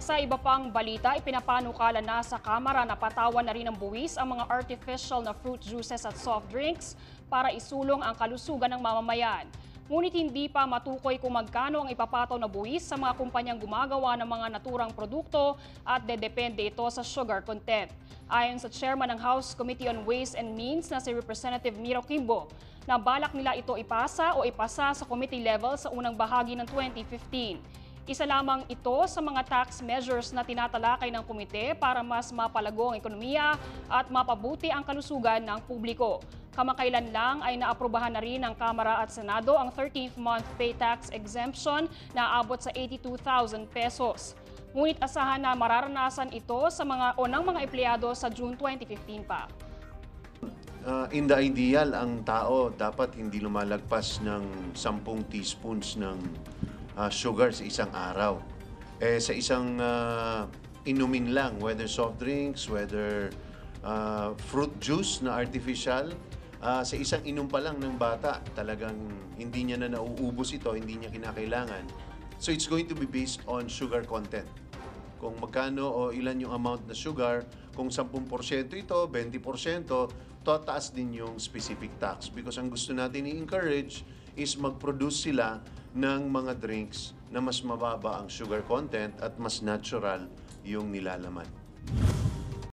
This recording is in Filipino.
Sa iba pang balita, ipinapanukala na sa Kamara na patawan na rin ng buwis ang mga artificial na fruit juices at soft drinks para isulong ang kalusugan ng mamamayan. Ngunit hindi pa matukoy kung magkano ang ipapataw na buwis sa mga kumpanyang gumagawa ng mga naturang produkto at dedepende ito sa sugar content. Ayon sa chairman ng House Committee on Ways and Means na si Representative Miro Kimbo, na balak nila ito ipasa sa committee level sa unang bahagi ng 2015. Isa lamang ito sa mga tax measures na tinatalakay ng komite para mas mapalago ang ekonomiya at mapabuti ang kalusugan ng publiko. Kamakailan lang ay naaprubahan na rin ng Kamara at Senado ang 13th month pay tax exemption na aabot sa 82,000 pesos. Ngunit asahan na mararanasan ito sa ng mga empleyado sa June 2015 pa. In the ideal, ang tao dapat hindi lumalagpas ng 10 teaspoons ng sugar sa isang araw. Sa isang inumin lang, whether soft drinks, whether fruit juice na artificial, sa isang inom pa lang ng bata, talagang hindi niya na nauubos ito, hindi niya kinakailangan. So it's going to be based on sugar content. Kung magkano o ilan yung amount na sugar, kung 10% ito, 20%, tataas din yung specific tax. Because ang gusto natin i-encourage is mag-produce sila ng mga drinks na mas mababa ang sugar content at mas natural yung nilalaman.